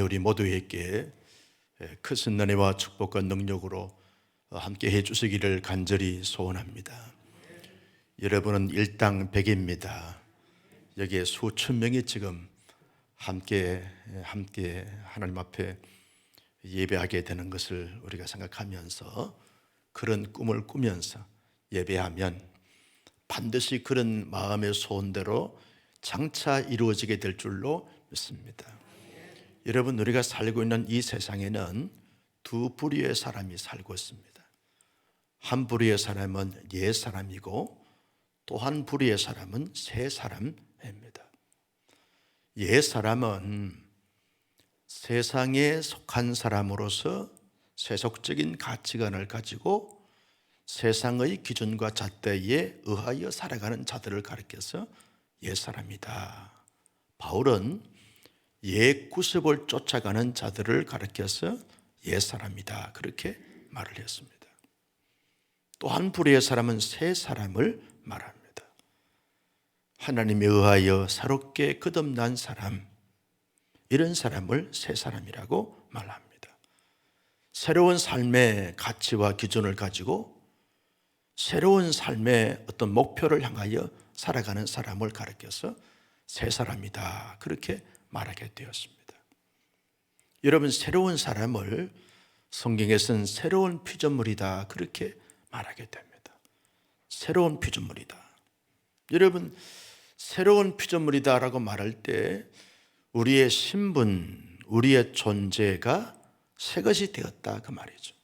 우리 모두에게 크신 은혜와 축복과 능력으로 함께 해주시기를 간절히 소원합니다. 여러분은 일당백입니다. 여기에 수천 명이 지금 함께 하나님 앞에 예배하게 되는 것을 우리가 생각하면서 그런 꿈을 꾸면서 예배하면 반드시 그런 마음의 소원대로 장차 이루어지게 될 줄로 믿습니다. 여러분, 우리가 살고 있는 이 세상에는 두 부류의 사람이 살고 있습니다. 한 부류의 사람은 옛 사람이고 또 한 부류의 사람은 새 사람입니다. 옛 사람은 세상에 속한 사람으로서 세속적인 가치관을 가지고 세상의 기준과 잣대에 의하여 살아가는 자들을 가리켜서 옛 사람이다. 바울은 옛 구습을 쫓아가는 자들을 가리켜서 옛 사람이다, 그렇게 말을 했습니다. 또 한 부류의 사람은 새 사람을 말합니다. 하나님에 의하여 새롭게 거듭난 사람, 이런 사람을 새 사람이라고 말합니다. 새로운 삶의 가치와 기준을 가지고 새로운 삶의 어떤 목표를 향하여 살아가는 사람을 가리켜서 새 사람이다, 그렇게 말하게 되었습니다. 여러분, 새로운 사람을 성경에서는 새로운 피조물이다, 그렇게 말하게 됩니다. 새로운 피조물이다. 여러분, 새로운 피조물이다라고 말할 때 우리의 신분, 우리의 존재가 새 것이 되었다, 그 말이죠.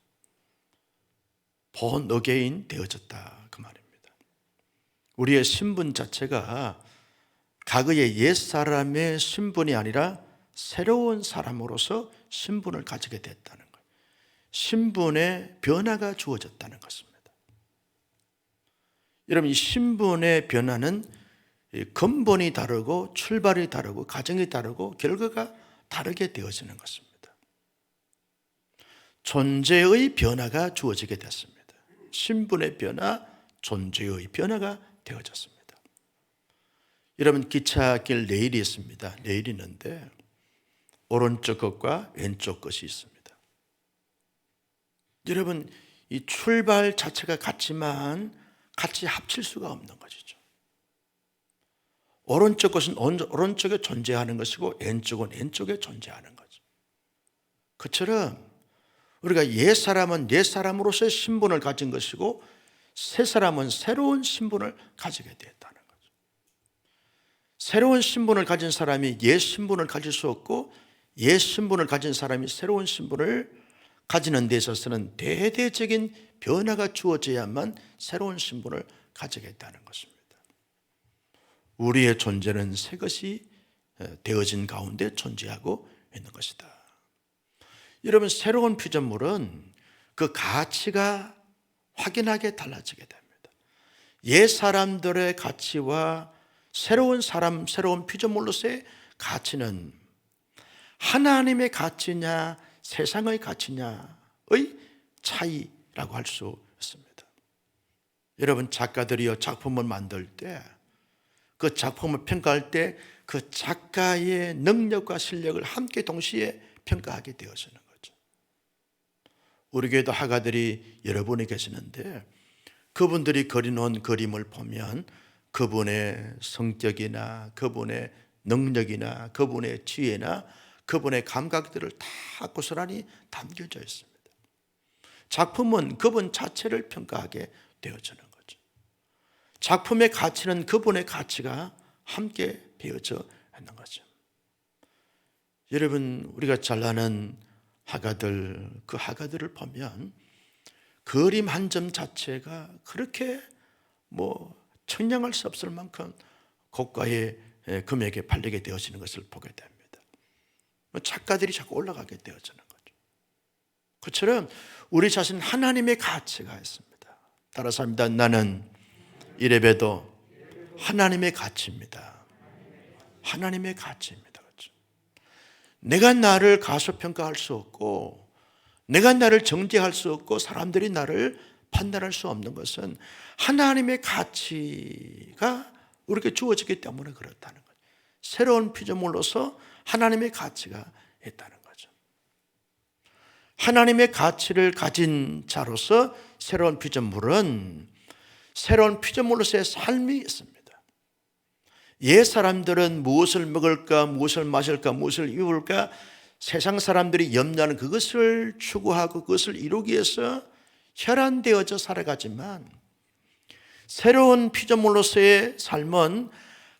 born again 되어졌다, 그 말입니다. 우리의 신분 자체가 과거의 옛사람의 신분이 아니라 새로운 사람으로서 신분을 가지게 됐다는 거예요. 신분의 변화가 주어졌다는 것입니다. 여러분, 이 신분의 변화는 근본이 다르고 출발이 다르고 과정이 다르고 결과가 다르게 되어지는 것입니다. 존재의 변화가 주어지게 됐습니다. 신분의 변화, 존재의 변화가 되어졌습니다. 여러분, 기차길 레일이 있습니다. 레일이 있는데 오른쪽 것과 왼쪽 것이 있습니다. 여러분, 이 출발 자체가 같지만 같이 합칠 수가 없는 것이죠. 오른쪽 것은 오른쪽에 존재하는 것이고 왼쪽은 왼쪽에 존재하는 거죠. 그처럼 우리가 옛 사람은 옛 사람으로서의 신분을 가진 것이고 새 사람은 새로운 신분을 가지게 되었다는 거죠. 새로운 신분을 가진 사람이 옛 신분을 가질 수 없고 옛 신분을 가진 사람이 새로운 신분을 가지는 데 있어서는 대대적인 변화가 주어져야만 새로운 신분을 가지겠다는 것입니다. 우리의 존재는 새 것이 되어진 가운데 존재하고 있는 것이다. 여러분, 새로운 피조물은 그 가치가 확연하게 달라지게 됩니다. 옛 사람들의 가치와 새로운 사람, 새로운 피조물로서의 가치는 하나님의 가치냐 세상의 가치냐의 차이라고 할 수 있습니다. 여러분, 작가들이요 작품을 만들 때 그 작품을 평가할 때 그 작가의 능력과 실력을 함께 동시에 평가하게 되어지는 거죠. 우리 교회도 화가들이 여러분이 계시는데 그분들이 그려놓은 그림을 보면 그분의 성격이나 그분의 능력이나 그분의 지혜나 그분의 감각들을 다 고스란히 담겨져 있습니다. 작품은 그분 자체를 평가하게 되어지는 거죠. 작품의 가치는 그분의 가치가 함께 배어져 있는 거죠. 여러분, 우리가 잘 아는 화가들, 그 화가들을 보면 그림 한 점 자체가 그렇게 청량할 수 없을 만큼 고가의 금액에 팔리게 되어지는 것을 보게 됩니다. 작가들이 자꾸 올라가게 되어지는 거죠. 그처럼 우리 자신 하나님의 가치가 있습니다. 따라서 합니다. 나는 이래봬도 하나님의 가치입니다. 하나님의 가치입니다. 그렇죠? 내가 나를 가소평가할 수 없고 내가 나를 정죄할 수 없고 사람들이 나를 판단할 수 없는 것은 하나님의 가치가 우리에게 주어지기 때문에 그렇다는 거죠. 새로운 피조물로서 하나님의 가치가 있다는 거죠. 하나님의 가치를 가진 자로서 새로운 피조물은 새로운 피조물로서의 삶이 있습니다. 옛 사람들은 무엇을 먹을까, 무엇을 마실까, 무엇을 입을까, 세상 사람들이 염려하는 그것을 추구하고 그것을 이루기 위해서 혈안되어져 살아가지만, 새로운 피조물로서의 삶은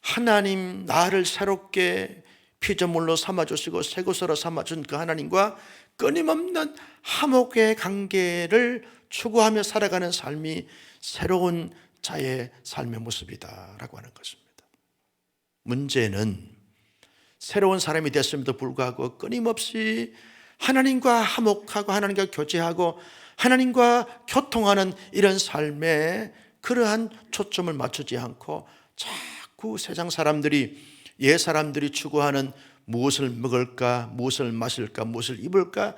하나님 나를 새롭게 피조물로 삼아주시고 새 것으로 삼아준 그 하나님과 끊임없는 화목의 관계를 추구하며 살아가는 삶이 새로운 자의 삶의 모습이다라고 하는 것입니다. 문제는 새로운 사람이 됐음에도 불구하고 끊임없이 하나님과 화목하고 하나님과 교제하고 하나님과 교통하는 이런 삶에 그러한 초점을 맞추지 않고 자꾸 세상 사람들이, 옛 사람들이 추구하는 무엇을 먹을까, 무엇을 마실까, 무엇을 입을까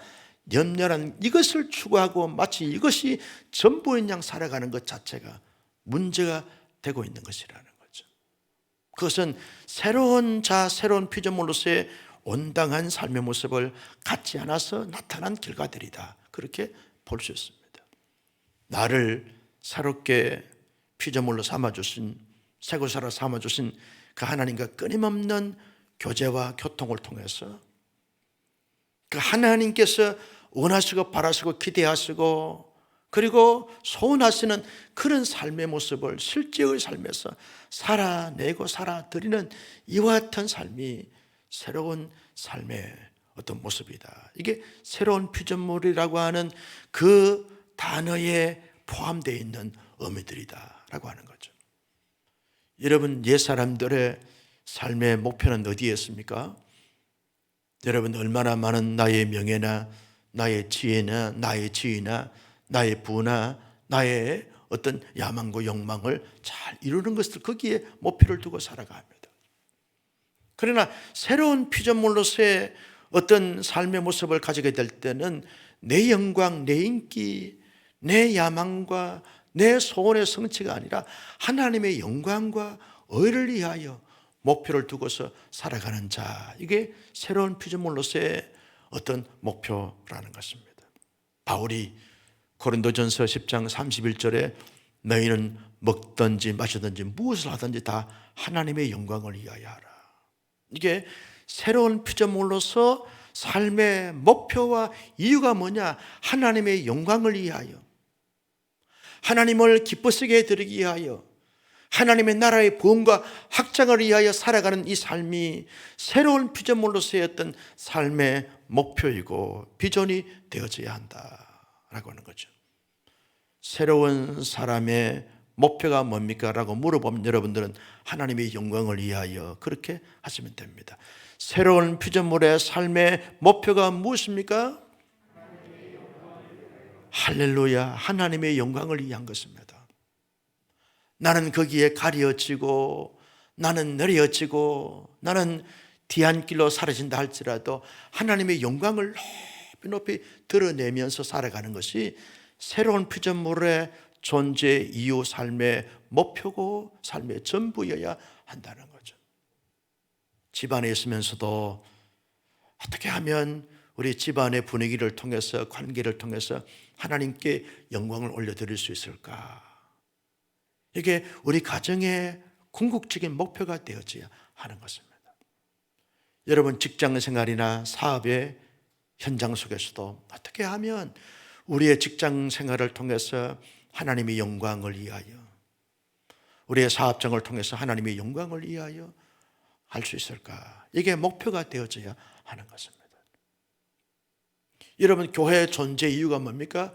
염려한 이것을 추구하고 마치 이것이 전부인 양 살아가는 것 자체가 문제가 되고 있는 것이라는 거죠. 그것은 새로운 자, 새로운 피조물로서의 온당한 삶의 모습을 갖지 않아서 나타난 결과들이다, 그렇게 볼 수 있습니다. 나를 새롭게 피조물로 삼아주신, 새고사로 삼아주신 그 하나님과 끊임없는 교제와 교통을 통해서 그 하나님께서 원하시고 바라시고 기대하시고 그리고 소원하시는 그런 삶의 모습을 실제의 삶에서 살아내고 살아드리는 이와 같은 삶이 새로운 삶의 어떤 모습이다. 이게 새로운 피조물이라고 하는 그 단어에 포함되어 있는 의미들이다라고 하는 거죠. 여러분, 옛 사람들의 삶의 목표는 어디에 있습니까? 여러분, 얼마나 많은 나의 명예나 나의 지혜나 나의 지위나 나의 부나 나의 어떤 야망과 욕망을 잘 이루는 것들, 거기에 목표를 두고 살아갑니다. 그러나 새로운 피조물로서의 어떤 삶의 모습을 가지게 될 때는 내 영광, 내 인기, 내 야망과 내 소원의 성취가 아니라 하나님의 영광과 의를 위하여 목표를 두고서 살아가는 자, 이게 새로운 피조물로서의 어떤 목표라는 것입니다. 바울이 고린도전서 10장 31절에 너희는 먹든지 마시든지 무엇을 하든지 다 하나님의 영광을 위하여 하라. 이게 새로운 피조물로서 삶의 목표와 이유가 뭐냐? 하나님의 영광을 위하여, 하나님을 기쁘시게 해드리기 위하여, 하나님의 나라의 부흥과 확장을 위하여 살아가는 이 삶이 새로운 피조물로서의 어떤 삶의 목표이고 비전이 되어져야 한다라고 하는 거죠. 새로운 사람의 목표가 뭡니까? 라고 물어보면 여러분들은 하나님의 영광을 위하여 그렇게 하시면 됩니다. 새로운 피조물의 삶의 목표가 무엇입니까? 할렐루야, 하나님의 영광을 위한 것입니다. 나는 거기에 가려지고 나는 느려지고 나는 뒤안길로 사라진다 할지라도 하나님의 영광을 높이 높이 드러내면서 살아가는 것이 새로운 피조물의 존재 이유, 삶의 목표고 삶의 전부여야 한다는 거죠. 집안에 있으면서도 어떻게 하면 우리 집안의 분위기를 통해서, 관계를 통해서 하나님께 영광을 올려드릴 수 있을까? 이게 우리 가정의 궁극적인 목표가 되어져야 하는 것입니다. 여러분, 직장 생활이나 사업의 현장 속에서도 어떻게 하면 우리의 직장 생활을 통해서 하나님의 영광을 위하여, 우리의 사업장을 통해서 하나님의 영광을 위하여 할 수 있을까? 이게 목표가 되어져야 하는 것입니다. 여러분, 교회의 존재 이유가 뭡니까?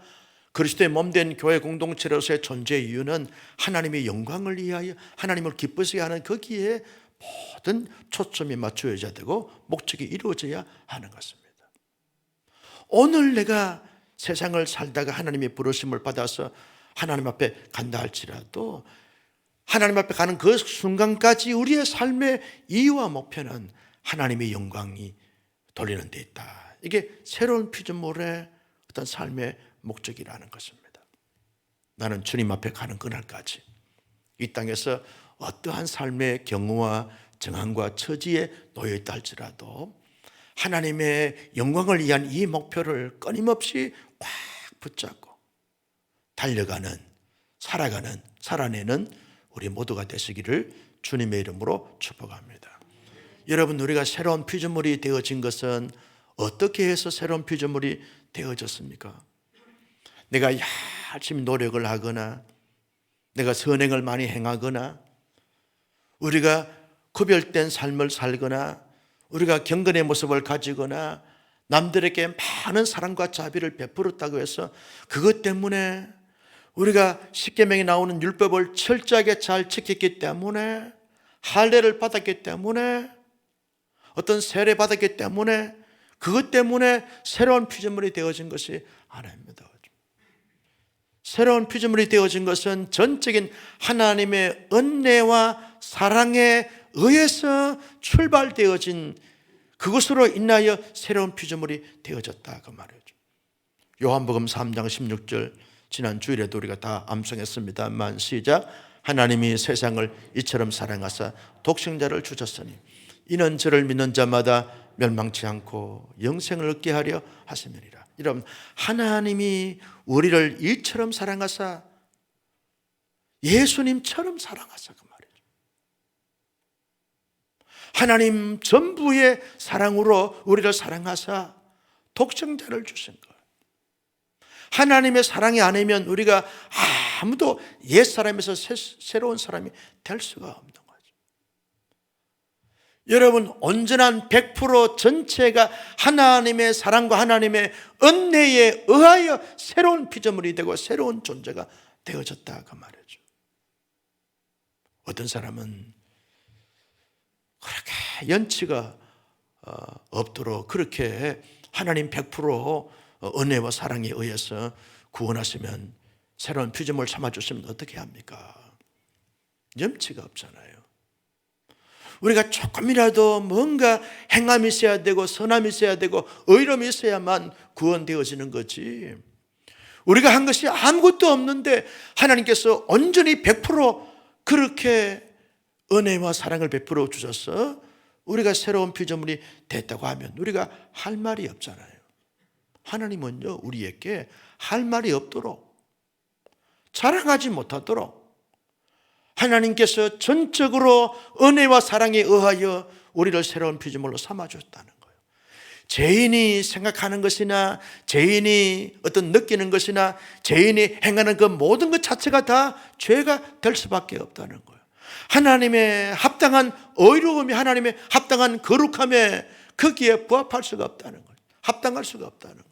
그리스도의 몸된 교회 공동체로서의 존재 이유는 하나님의 영광을 위하여 하나님을 기쁘시게 하는 거기에 모든 초점이 맞추어져야 되고 목적이 이루어져야 하는 것입니다. 오늘 내가 세상을 살다가 하나님의 부르심을 받아서 하나님 앞에 간다 할지라도 하나님 앞에 가는 그 순간까지 우리의 삶의 이유와 목표는 하나님의 영광이 돌리는 데 있다. 이게 새로운 피조물의 어떤 삶의 목적이라는 것입니다. 나는 주님 앞에 가는 그날까지 이 땅에서 어떠한 삶의 경우와 정황과 처지에 놓여 있다 할지라도 하나님의 영광을 위한 이 목표를 끊임없이 꽉 붙잡고 달려가는, 살아내는 우리 모두가 되시기를 주님의 이름으로 축복합니다. 여러분, 우리가 새로운 피조물이 되어진 것은 어떻게 해서 새로운 피조물이 되어졌습니까? 내가 열심히 노력을 하거나, 내가 선행을 많이 행하거나, 우리가 구별된 삶을 살거나, 우리가 경건의 모습을 가지거나, 남들에게 많은 사랑과 자비를 베풀었다고 해서 그것 때문에, 우리가 십계명에 나오는 율법을 철저하게 잘 지켰기 때문에, 할례를 받았기 때문에, 어떤 세례 받았기 때문에, 그것 때문에 새로운 피조물이 되어진 것이 아닙니다. 새로운 피조물이 되어진 것은 전적인 하나님의 은혜와 사랑에 의해서 출발되어진 그것으로 인하여 새로운 피조물이 되어졌다, 그 말이죠. 요한복음 3장 16절, 지난 주일에도 우리가 다 암송했습니다만, 시작. 하나님이 세상을 이처럼 사랑하사 독생자를 주셨으니 이는 저를 믿는 자마다 멸망치 않고 영생을 얻게 하려 하심이니라. 여러분, 하나님이 우리를 이처럼 사랑하사, 예수님처럼 사랑하사, 그 말이죠. 하나님 전부의 사랑으로 우리를 사랑하사 독생자를 주신 거예요. 하나님의 사랑이 아니면 우리가 아무도 옛사람에서 새로운 사람이 될 수가 없는 거죠. 여러분, 온전한 100% 전체가 하나님의 사랑과 하나님의 은혜에 의하여 새로운 피조물이 되고 새로운 존재가 되어졌다, 그 말이죠. 어떤 사람은 그렇게 연치가 없도록 그렇게 하나님 100% 은혜와 사랑에 의해서 구원하시면, 새로운 피조물 삼아주시면 어떻게 합니까? 염치가 없잖아요. 우리가 조금이라도 뭔가 행함이 있어야 되고 선함이 있어야 되고 의로움이 있어야만 구원되어지는 거지, 우리가 한 것이 아무것도 없는데 하나님께서 온전히 100% 그렇게 은혜와 사랑을 베풀어 주셔서 우리가 새로운 피조물이 됐다고 하면 우리가 할 말이 없잖아요. 하나님은요, 우리에게 할 말이 없도록, 자랑하지 못하도록 하나님께서 전적으로 은혜와 사랑에 의하여 우리를 새로운 피조물로 삼아주셨다는 거예요. 죄인이 생각하는 것이나 죄인이 어떤 느끼는 것이나 죄인이 행하는 그 모든 것 자체가 다 죄가 될 수밖에 없다는 거예요. 하나님의 합당한 의로움이, 하나님의 합당한 거룩함에 거기에 부합할 수가 없다는 거예요. 합당할 수가 없다는 거예요.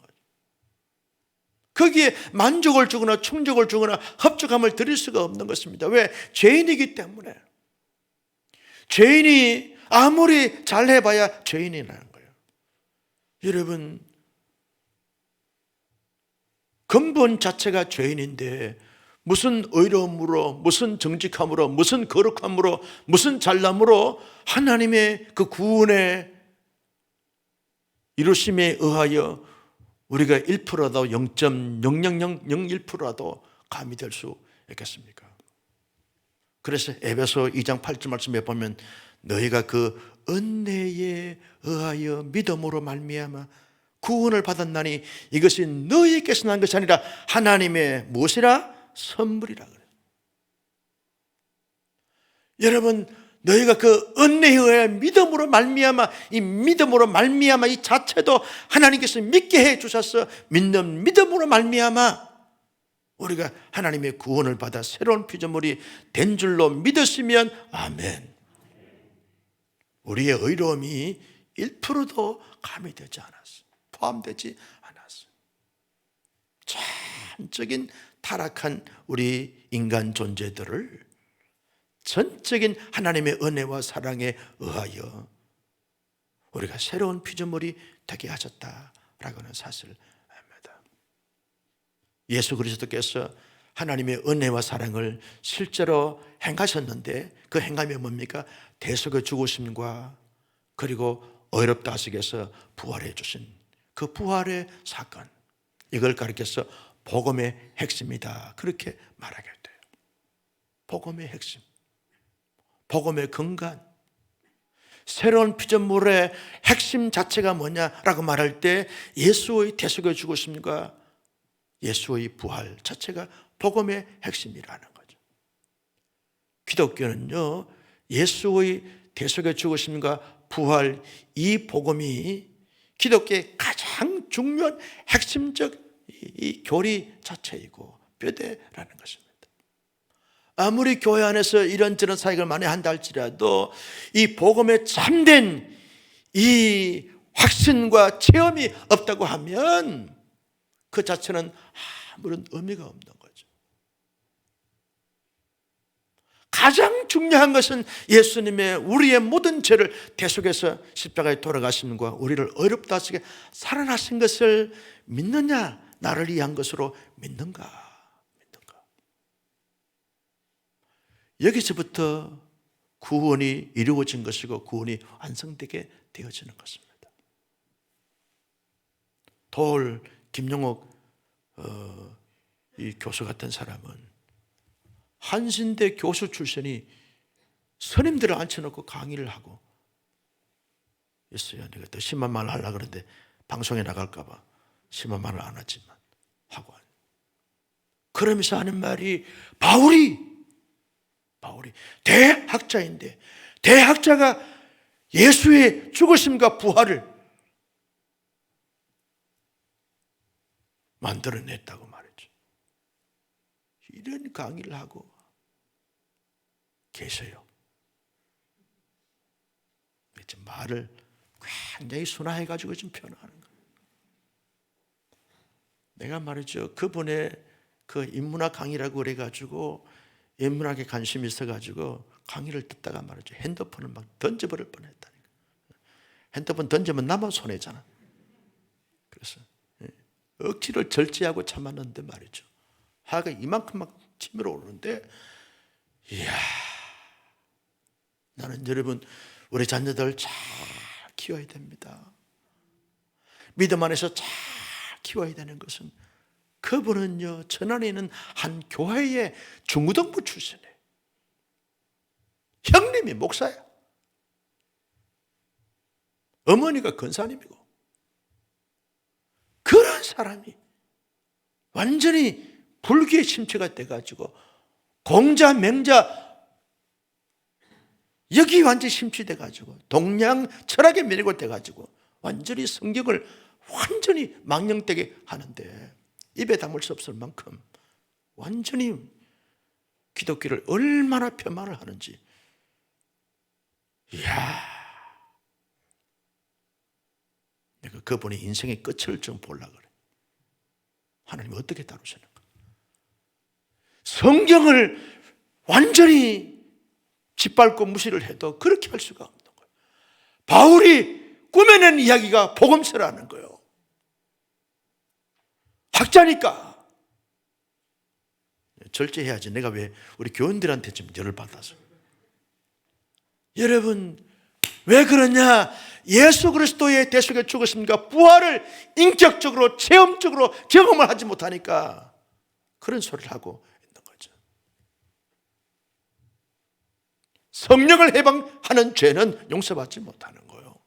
거기에 만족을 주거나 충족을 주거나 합족함을 드릴 수가 없는 것입니다. 왜? 죄인이기 때문에. 죄인이 아무리 잘해봐야 죄인이라는 거예요. 여러분, 근본 자체가 죄인인데 무슨 의로움으로, 무슨 정직함으로, 무슨 거룩함으로, 무슨 잘남으로 하나님의 그 구원의 이루심에 의하여 우리가 1%라도 0.00001%라도 감이 될 수 있겠습니까? 그래서 에베소 2장 8절 말씀에 보면 너희가 그 은혜에 의하여 믿음으로 말미암아 구원을 받았나니 이것이 너희에게서 난 것이 아니라 하나님의 무엇이라? 선물이라 그래요. 여러분, 너희가 그 은혜에 의해 믿음으로 말미암아, 이 믿음으로 말미암아 이 자체도 하나님께서 믿게 해 주셔서 믿는 믿음으로 말미암아 우리가 하나님의 구원을 받아 새로운 피조물이 된 줄로 믿으시면 아멘. 우리의 의로움이 1%도 가미되지 않았어, 포함되지 않았어. 전적인 타락한 우리 인간 존재들을 전적인 하나님의 은혜와 사랑에 의하여 우리가 새로운 피조물이 되게 하셨다라고 하는 사실을 압니다. 예수 그리스도께서 하나님의 은혜와 사랑을 실제로 행하셨는데 그 행함이 뭡니까? 대속의 죽으심과 그리고 어렵다 하시기에서 부활해 주신 그 부활의 사건, 이걸 가리켜서 복음의 핵심이다, 그렇게 말하게 돼요. 복음의 핵심, 복음의 근간. 새로운 피조물의 핵심 자체가 뭐냐라고 말할 때 예수의 대속의 죽으심과 예수의 부활 자체가 복음의 핵심이라는 거죠. 기독교는요, 예수의 대속의 죽으심과 부활, 이 복음이 기독교의 가장 중요한 핵심적 이 교리 자체이고 뼈대라는 것입니다. 아무리 교회 안에서 이런저런 사역을 많이 한다 할지라도 이 복음에 참된 이 확신과 체험이 없다고 하면 그 자체는 아무런 의미가 없는 거죠. 가장 중요한 것은 예수님의 우리의 모든 죄를 대속해서 십자가에 돌아가심과 우리를 어렵다 하시게 살아나신 것을 믿느냐, 나를 위한 것으로 믿는가. 여기서부터 구원이 이루어진 것이고 구원이 완성되게 되어지는 것입니다. 돌 김용옥 이 교수 같은 사람은 한신대 교수 출신이 스님들을 앉혀놓고 강의를 하고 있어요. 내가 더 심한 말을 하려고 그러는데 방송에 나갈까 봐 심한 말을 안 하지만 하고 그러면서 하는 말이 바울이 대학자인데 대학자가 예수의 죽으심과 부활을 만들어냈다고 말했죠. 이런 강의를 하고 계세요. 지금 말을 굉장히 순화해가지고 좀 표현하는 거예요. 내가 말이죠, 그분의 그 인문학 강의라고 그래가지고 인문학에 관심이 있어가지고 강의를 듣다가 말이죠, 핸드폰을 막 던져버릴 뻔했다니까. 핸드폰 던지면 나만 손해잖아. 그래서 억지로 절제하고 참았는데 말이죠, 화가 이만큼 막 치밀어 오르는데, 이야, 나는 여러분 우리 자녀들 잘 키워야 됩니다. 믿음 안에서 잘 키워야 되는 것은 그분은요, 천안에 있는 한 교회의 중고등부 출신이에요. 형님이 목사야. 어머니가 권사님이고. 그런 사람이 완전히 불교의 심취가 돼가지고 공자, 맹자 여기 완전히 심취돼가지고 동양 철학에 매료가 돼가지고 완전히 성경을 완전히 망령되게 하는데 입에 담을 수 없을 만큼 완전히 기독교를 얼마나 폄하를 하는지. 이야, 내가 그분의 인생의 끝을 좀 보려고 그래. 하나님이 어떻게 다루시는가. 성경을 완전히 짓밟고 무시를 해도 그렇게 할 수가 없는 거예요. 바울이 꾸며낸 이야기가 복음서라는 거예요. 학자니까 절제해야지. 내가 왜 우리 교인들한테 좀 열을 받아서. 여러분 왜 그러냐? 예수 그리스도의 대속의 죽으심과 부활을 인격적으로 체험적으로 경험을 하지 못하니까 그런 소리를 하고 있는 거죠. 성령을 해방하는 죄는 용서받지 못하는 거예요.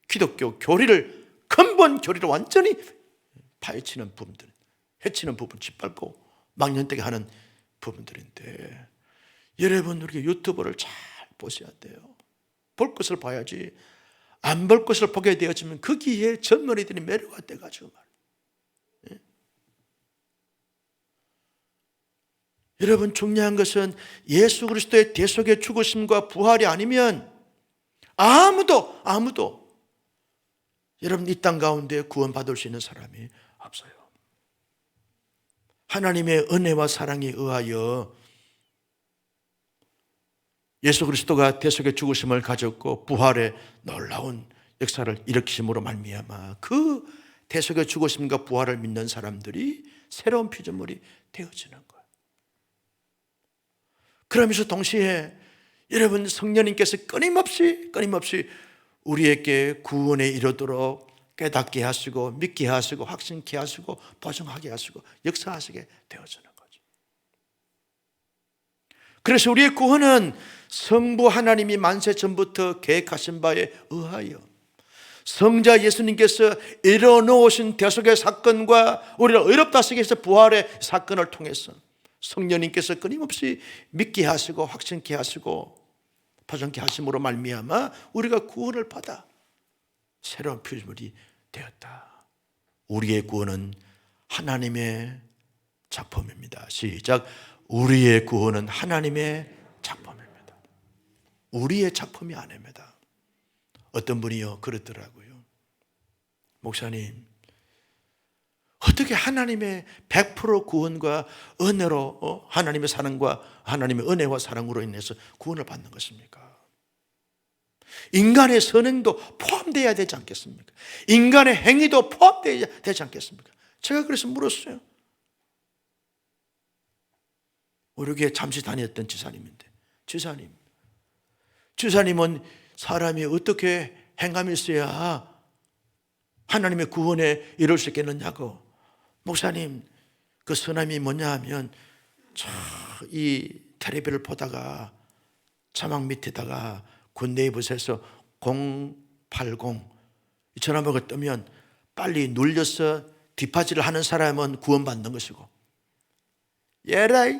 기독교 교리를, 근본 교리를 완전히 파헤치는 부분들, 해치는 부분, 짓밟고 망년되게 하는 부분들인데, 여러분 우리 유튜브를 잘 보셔야 돼요. 볼 것을 봐야지. 안 볼 것을 보게 되어지면 거기에 젊은이들이 매료가 돼가지고 말이에요. 여러분 중요한 것은 예수 그리스도의 대속의 죽으심과 부활이 아니면 아무도 여러분 이 땅 가운데 구원받을 수 있는 사람이 없어요. 하나님의 은혜와 사랑에 의하여 예수 그리스도가 대속의 죽으심을 가졌고 부활의 놀라운 역사를 일으키심으로 말미암아 그 대속의 죽으심과 부활을 믿는 사람들이 새로운 피조물이 되어지는 거예요. 그러면서 동시에 여러분 성령님께서 끊임없이 우리에게 구원에 이르도록 깨닫게 하시고 믿게 하시고 확신케 하시고 보증하게 하시고 역사하시게 되어지는 거죠. 그래서 우리의 구원은 성부 하나님이 만세 전부터 계획하신 바에 의하여 성자 예수님께서 이뤄놓으신 대속의 사건과 우리를 의롭다 하시기 위해서 부활의 사건을 통해서 성령님께서 끊임없이 믿게 하시고 확신케 하시고 포장케 하심으로 말미암아 우리가 구원을 받아 새로운 피조물이 되었다. 우리의 구원은 하나님의 작품입니다. 시작. 우리의 구원은 하나님의 작품입니다. 우리의 작품이 아닙니다. 어떤 분이요 그러더라고요. 목사님, 어떻게 하나님의 100% 구원과 은혜로 하나님의 사랑과 하나님의 은혜와 사랑으로 인해서 구원을 받는 것입니까? 인간의 선행도 포함되어야 되지 않겠습니까? 인간의 행위도 포함되어야 되지 않겠습니까? 제가 그래서 물었어요. 우리 교회 잠시 다녔던 지사님인데, 지사님은 사람이 어떻게 행함이 있어야 하나님의 구원에 이룰 수 있겠느냐고. 목사님, 그 선함이 뭐냐 하면 이 텔레비를 보다가 자막 밑에다가 굿네이버에서 080 전화번호가 뜨면 빨리 눌려서 뒷받이를 하는 사람은 구원받는 것이고, 예라이,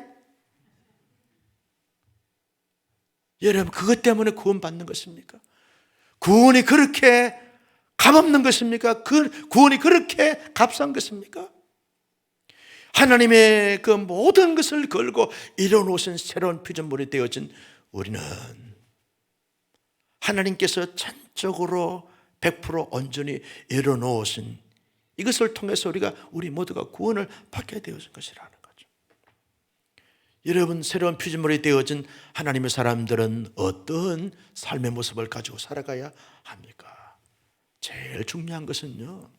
여러분, 그것 때문에 구원받는 것입니까? 구원이 그렇게 값없는 것입니까? 그 구원이 그렇게 값싼 것입니까? 하나님의 그 모든 것을 걸고 이뤄놓으신 새로운 피조물이 되어진 우리는 하나님께서 전적으로 100% 온전히 이뤄놓으신 이것을 통해서 우리 모두가 구원을 받게 되어진 것이라는 거죠. 여러분, 새로운 피조물이 되어진 하나님의 사람들은 어떤 삶의 모습을 가지고 살아가야 합니까? 제일 중요한 것은요,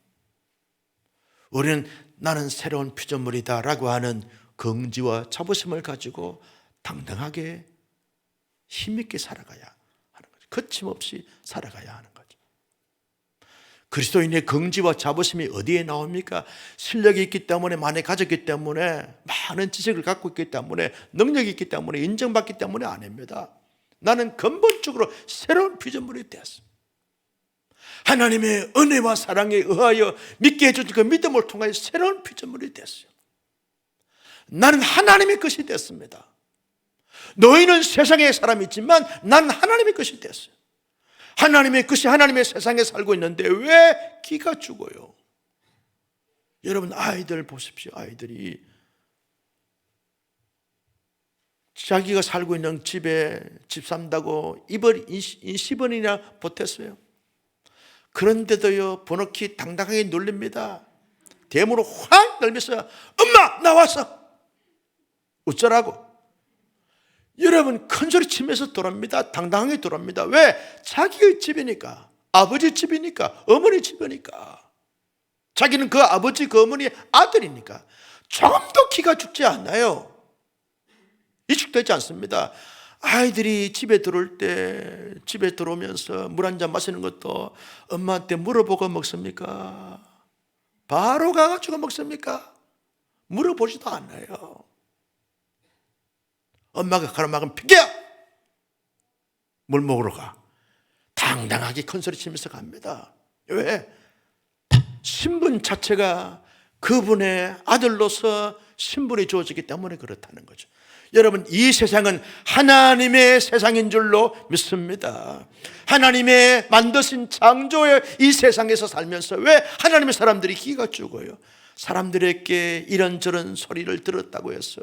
우리는 나는 새로운 피조물이다 라고 하는 긍지와 자부심을 가지고 당당하게 힘있게 살아가야 하는 거죠. 거침없이 살아가야 하는 거죠. 그리스도인의 긍지와 자부심이 어디에 나옵니까? 실력이 있기 때문에, 많이 가졌기 때문에, 많은 지식을 갖고 있기 때문에, 능력이 있기 때문에, 인정받기 때문에 아닙니다. 나는 근본적으로 새로운 피조물이 되었습니다. 하나님의 은혜와 사랑에 의하여 믿게 해준 그 믿음을 통하여 새로운 피조물이 됐어요. 나는 하나님의 것이 됐습니다. 너희는 세상의 사람이지만 난 하나님의 것이 됐어요. 하나님의 것이 하나님의 세상에 살고 있는데 왜 기가 죽어요? 여러분, 아이들 보십시오. 아이들이 자기가 살고 있는 집에 집 산다고 입을 20원이나 보탰어요. 그런데도요, 번호키 당당하게 눌립니다. 대문을 확 열면서 엄마 나와서 어쩌라고. 여러분, 큰소리 치면서 돌아옵니다. 당당하게 돌아옵니다. 왜? 자기의 집이니까, 아버지 집이니까, 어머니 집이니까. 자기는 그 아버지 그 어머니의 아들이니까 조금도 기가 죽지 않아요. 이축되지 않습니다. 아이들이 집에 들어올 때, 집에 들어오면서 물 한 잔 마시는 것도 엄마한테 물어보고 먹습니까? 바로 가가지고 먹습니까? 물어보지도 않아요. 엄마가 가라막으면 비켜! 물 먹으러 가. 당당하게 큰소리 치면서 갑니다. 왜? 신분 자체가 그분의 아들로서 신분이 주어지기 때문에 그렇다는 거죠. 여러분, 이 세상은 하나님의 세상인 줄로 믿습니다. 하나님의 만드신 창조의 이 세상에서 살면서 왜 하나님의 사람들이 기가 죽어요? 사람들에게 이런저런 소리를 들었다고 해서,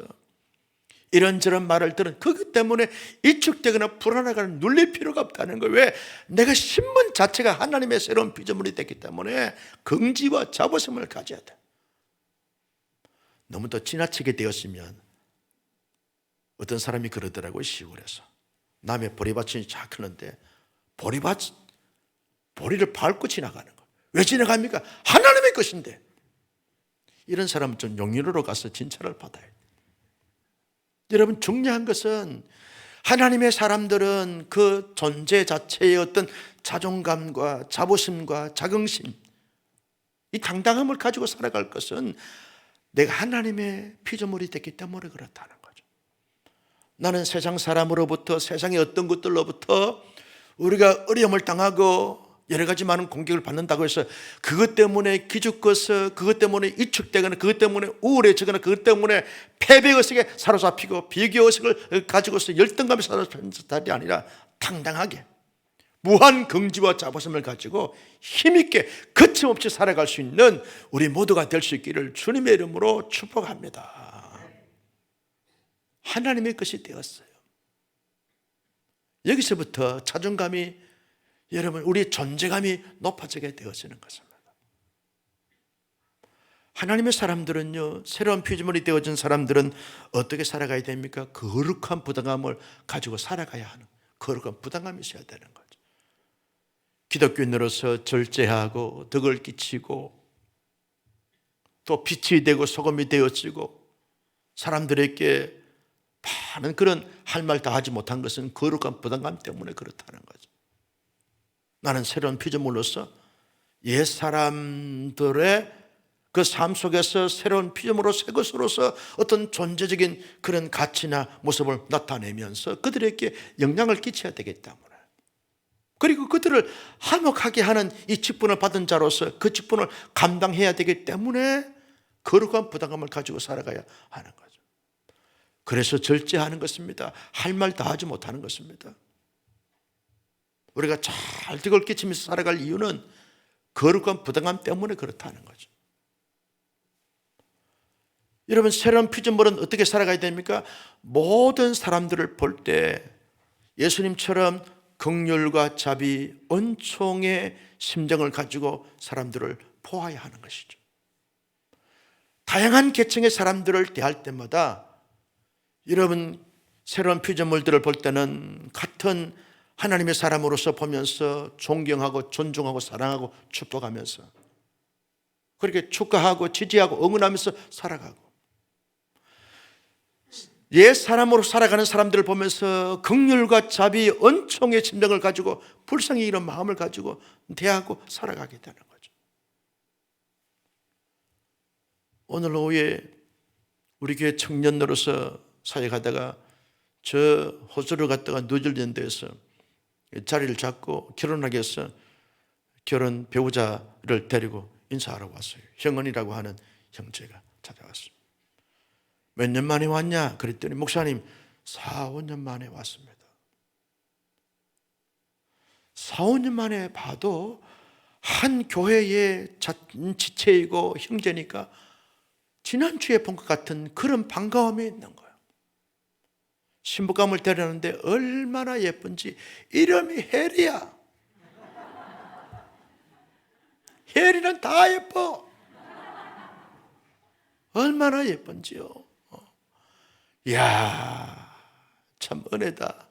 이런저런 말을 들은 그것 때문에 위축되거나 불안하거나 눌릴 필요가 없다는 거예요. 왜? 내가 신분 자체가 하나님의 새로운 피조물이 됐기 때문에 긍지와 자부심을 가져야 돼. 너무 더 지나치게 되었으면, 어떤 사람이 그러더라고요. 시골에서 남의 보리밭이 쫙 크는데 보리를 밟고 지나가는 거예요. 왜 지나갑니까? 하나님의 것인데. 이런 사람은 좀 용인으로 가서 진찰을 받아야 돼요. 여러분, 중요한 것은 하나님의 사람들은 그 존재 자체의 어떤 자존감과 자부심과 자긍심, 이 당당함을 가지고 살아갈 것은 내가 하나님의 피조물이 됐기 때문에 그렇다는 거죠. 나는 세상 사람으로부터, 세상의 어떤 것들로부터 우리가 어려움을 당하고 여러 가지 많은 공격을 받는다고 해서 그것 때문에 기죽거서, 그것 때문에 위축되거나, 그것 때문에 우울해지거나, 그것 때문에 패배의식에 사로잡히고 비교의식을 가지고서 열등감에 사로잡히는 스타일이 아니라 당당하게 무한 긍지와 자부심을 가지고 힘있게 거침없이 살아갈 수 있는 우리 모두가 될 수 있기를 주님의 이름으로 축복합니다. 하나님의 것이 되었어요. 여기서부터 자존감이, 여러분, 우리 존재감이 높아지게 되어지는 것입니다. 하나님의 사람들은요, 새로운 피조물이 되어진 사람들은 어떻게 살아가야 됩니까? 거룩한 부담감을 가지고 살아가야 하는, 거룩한 부담감이 있어야 되는 거죠. 기독교인으로서 절제하고 덕을 끼치고 또 빛이 되고 소금이 되어지고 사람들에게 많은 그런 할 말 다 하지 못한 것은 거룩한 부담감 때문에 그렇다는 거죠. 나는 새로운 피조물로서 옛 사람들의 그 삶 속에서 새로운 피조물로 새 것으로서 어떤 존재적인 그런 가치나 모습을 나타내면서 그들에게 영향을 끼쳐야 되기 때문에, 그리고 그들을 화목하게 하는 이 직분을 받은 자로서 그 직분을 감당해야 되기 때문에 거룩한 부담감을 가지고 살아가야 하는 거죠. 그래서 절제하는 것입니다. 할 말 다 하지 못하는 것입니다. 우리가 잘 덕을 끼치면서 살아갈 이유는 거룩한 부담감 때문에 그렇다는 거죠. 여러분, 새로운 피조물은 어떻게 살아가야 됩니까? 모든 사람들을 볼 때 예수님처럼 긍휼과 자비, 은총의 심정을 가지고 사람들을 보아야 하는 것이죠. 다양한 계층의 사람들을 대할 때마다 여러분, 새로운 피조물들을 볼 때는 같은 하나님의 사람으로서 보면서 존경하고 존중하고 사랑하고 축복하면서 그렇게 축하하고 지지하고 응원하면서 살아가고, 옛 사람으로 살아가는 사람들을 보면서 긍휼과 자비, 은총의 심정을 가지고 불쌍히 이런 마음을 가지고 대하고 살아가게 되는 거죠. 오늘 오후에 우리 교회 청년으로서 사역하다가 저 호주를 갔다가 뉴질랜드 데서 자리를 잡고 결혼하기 위해서 결혼 배우자를 데리고 인사하러 왔어요. 형언이라고 하는 형제가 찾아왔어요. 몇 년 만에 왔냐? 그랬더니 목사님 4, 5년 만에 왔습니다. 4, 5년 만에 봐도 한 교회의 지체이고 형제니까 지난주에 본 것 같은 그런 반가움이 있는 거예요. 신부감을 데려오는데 얼마나 예쁜지. 이름이 혜리야. 혜리는 다 예뻐. 얼마나 예쁜지요. 이야, 참 은혜다.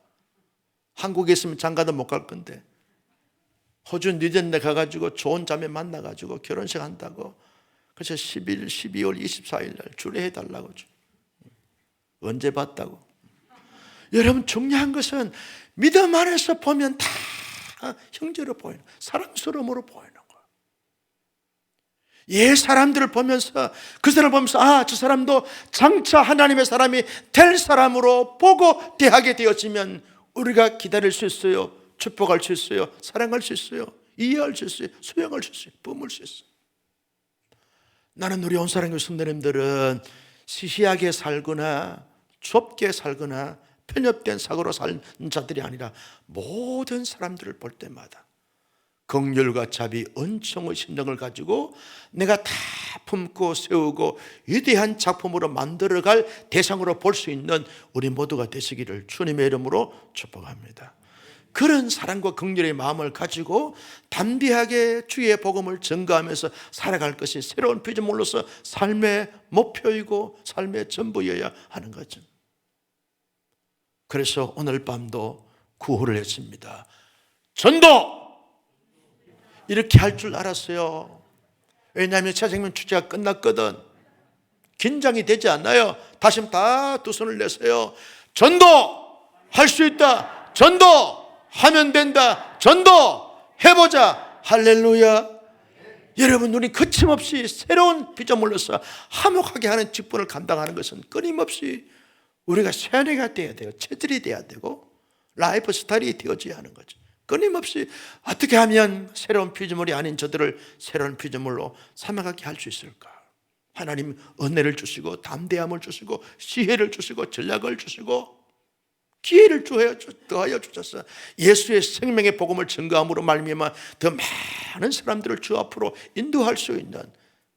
한국에 있으면 장가도 못 갈 건데 호주 뉴질랜드 가가지고 좋은 자매 만나가지고 결혼식 한다고. 그래서 12월 24일 날 주례해달라고. 언제 봤다고. 여러분, 중요한 것은 믿음 안에서 보면 다 형제로 보이는, 사랑스러움으로 보이는 거예요. 옛 사람들을 보면서 그 사람을 보면서 아, 저 사람도 장차 하나님의 사람이 될 사람으로 보고 대하게 되어지면 우리가 기다릴 수 있어요. 축복할 수 있어요. 사랑할 수 있어요. 이해할 수 있어요. 수용할 수 있어요. 품을 수 있어요. 나는 우리 온사랑교회 성도님들은 시시하게 살거나 좁게 살거나 편협된 사고로 사는 자들이 아니라 모든 사람들을 볼 때마다 긍휼과 자비, 은총의 심정을 가지고 내가 다 품고 세우고 위대한 작품으로 만들어갈 대상으로 볼 수 있는 우리 모두가 되시기를 주님의 이름으로 축복합니다. 그런 사랑과 긍휼의 마음을 가지고 담대하게 주의 복음을 전가하면서 살아갈 것이 새로운 피조물로서 삶의 목표이고 삶의 전부여야 하는 거죠. 그래서 오늘 밤도 구호를 했습니다. 전도! 이렇게 할 줄 알았어요. 왜냐하면 차생명 축제가 끝났거든. 긴장이 되지 않나요? 다시 다 두 손을 내세요. 전도! 할 수 있다. 전도! 하면 된다. 전도! 해보자. 할렐루야. 여러분, 우리 거침없이 새로운 피조물로서 화목하게 하는 직분을 감당하는 것은 끊임없이 우리가 세뇌가 돼야 돼요. 체질이 돼야 되고 라이프 스타일이 되어져야 하는 거죠. 끊임없이 어떻게 하면 새로운 피조물이 아닌 저들을 새로운 피조물로 삼아가게 할 수 있을까? 하나님 은혜를 주시고 담대함을 주시고 지혜를 주시고 전략을 주시고 기회를 더하여 주셔서 예수의 생명의 복음을 증거함으로 말미암아 더 많은 사람들을 주 앞으로 인도할 수 있는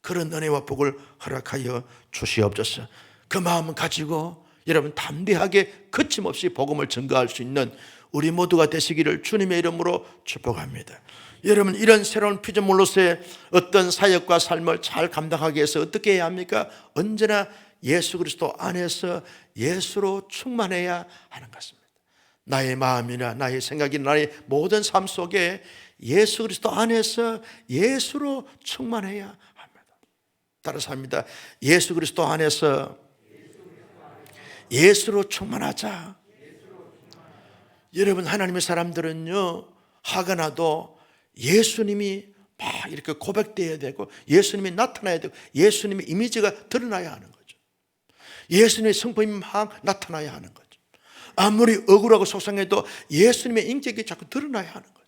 그런 은혜와 복을 허락하여 주시옵소서. 그 마음을 가지고 여러분 담대하게 거침없이 복음을 증거할 수 있는 우리 모두가 되시기를 주님의 이름으로 축복합니다. 여러분, 이런 새로운 피조물로서의 어떤 사역과 삶을 잘 감당하기 위해서 어떻게 해야 합니까? 언제나 예수 그리스도 안에서 예수로 충만해야 하는 것입니다. 나의 마음이나 나의 생각이나 나의 모든 삶 속에 예수 그리스도 안에서 예수로 충만해야 합니다. 따라서 합니다. 예수 그리스도 안에서 예수로 충만하자. 여러분, 하나님의 사람들은요, 화가 나도 예수님이 막 이렇게 고백되어야 되고 예수님이 나타나야 되고 예수님의 이미지가 드러나야 하는 거죠. 예수님의 성품이 막 나타나야 하는 거죠. 아무리 억울하고 속상해도 예수님의 인격이 자꾸 드러나야 하는 거죠.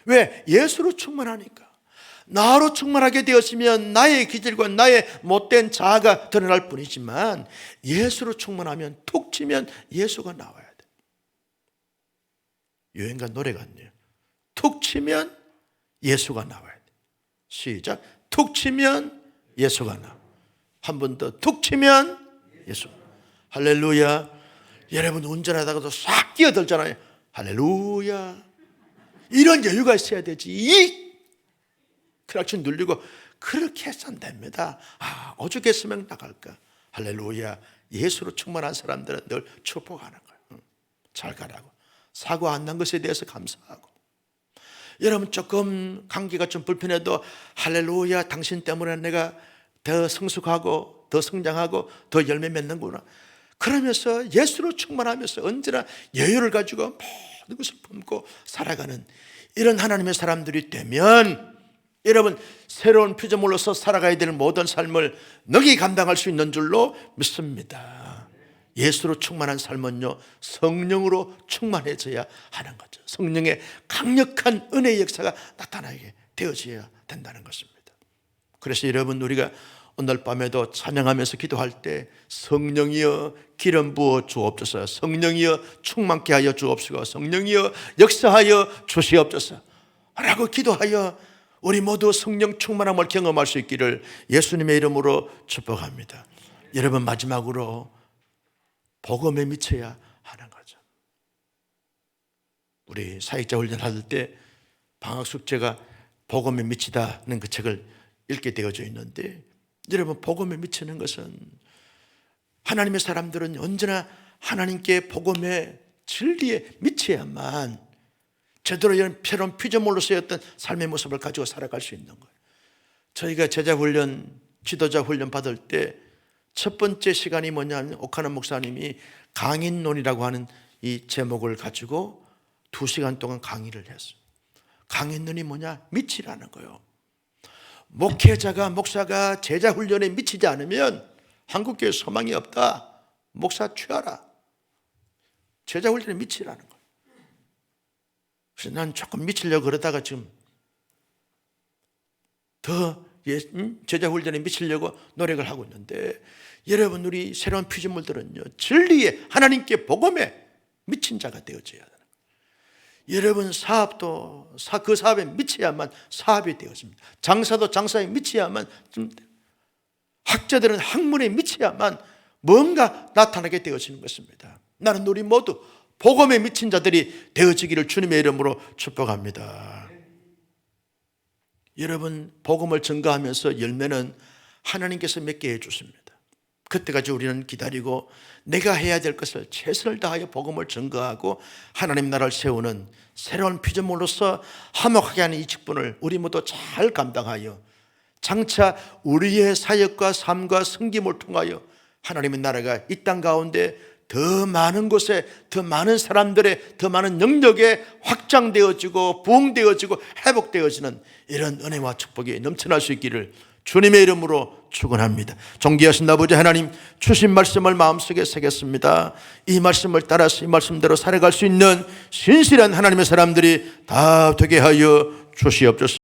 왜? 예수로 충만하니까. 나로 충만하게 되었으면 나의 기질과 나의 못된 자아가 드러날 뿐이지만 예수로 충만하면 툭 치면 예수가 나와야 돼. 유행가 노래 같네요. 툭 치면 예수가 나와야 돼. 시작. 툭 치면 예수가 나와. 한 번 더 툭 치면 예수. 할렐루야. 여러분 운전하다가도 싹 끼어들잖아요. 할렐루야. 이런 여유가 있어야 되지. 이 클락션 눌리고 그렇게 해서 안 됩니다. 오죽했으면 나갈까. 할렐루야. 예수로 충만한 사람들은 늘 축복하는 거예요. 잘 가라고. 사고 안 난 것에 대해서 감사하고. 여러분 조금 감기가 좀 불편해도 할렐루야, 당신 때문에 내가 더 성숙하고 더 성장하고 더 열매 맺는구나. 그러면서 예수로 충만하면서 언제나 여유를 가지고 모든 것을 품고 살아가는 이런 하나님의 사람들이 되면 여러분 새로운 피조물로서 살아가야 될 모든 삶을 능히 감당할 수 있는 줄로 믿습니다. 예수로 충만한 삶은요, 성령으로 충만해져야 하는 거죠. 성령의 강력한 은혜의 역사가 나타나게 되어져야 된다는 것입니다. 그래서 여러분, 우리가 오늘 밤에도 찬양하면서 기도할 때 성령이여 기름 부어 주옵소서, 성령이여 충만케 하여 주옵소서, 성령이여 역사하여 주시옵소서 라고 기도하여 우리 모두 성령 충만함을 경험할 수 있기를 예수님의 이름으로 축복합니다. 여러분, 마지막으로 복음에 미쳐야 하는 거죠. 우리 사역자 훈련할 때 방학 숙제가 복음에 미치다는 그 책을 읽게 되어져 있는데, 여러분 복음에 미치는 것은 하나님의 사람들은 언제나 하나님께 복음의 진리에 미쳐야만 제대로 이런 새로운 피조물로서의 어떤 삶의 모습을 가지고 살아갈 수 있는 거예요. 저희가 제자 훈련, 지도자 훈련 받을 때 첫 번째 시간이 뭐냐면 오카노 목사님이 강인론이라고 하는 이 제목을 가지고 2시간 동안 강의를 했어요. 강인론이 뭐냐? 미치라는 거예요. 목회자가, 목사가 제자 훈련에 미치지 않으면 한국교회 소망이 없다. 목사 취하라. 제자 훈련에 미치라는 거예요. 그래서 난 조금 미치려고 그러다가 지금 더 제자 훈련에 미치려고 노력을 하고 있는데, 여러분 우리 새로운 피조물들은요, 진리에 하나님께 복음에 미친 자가 되어져야 되는 거예요. 여러분 사업도 그 사업에 미쳐야만 사업이 되어집니다. 장사도 장사에 미쳐야만, 학자들은 학문에 미쳐야만 뭔가 나타나게 되어지는 것입니다. 나는 우리 모두 복음에 미친 자들이 되어지기를 주님의 이름으로 축복합니다. 여러분 복음을 증거하면서 열매는 하나님께서 맺게 해주십니다. 그때까지 우리는 기다리고 내가 해야 될 것을 최선을 다하여 복음을 증거하고 하나님 나라를 세우는 새로운 피조물로서 화목하게 하는 이 직분을 우리 모두 잘 감당하여 장차 우리의 사역과 삶과 섬김을 통하여 하나님의 나라가 이 땅 가운데 더 많은 곳에 더 많은 사람들의 더 많은 영역에 확장되어지고 부흥되어지고 회복되어지는 이런 은혜와 축복이 넘쳐날 수 있기를 주님의 이름으로 축원합니다. 존귀하신 아버지 하나님, 주신 말씀을 마음속에 새겼습니다. 이 말씀을 따라서 이 말씀대로 살아갈 수 있는 신실한 하나님의 사람들이 다 되게 하여 주시옵소서.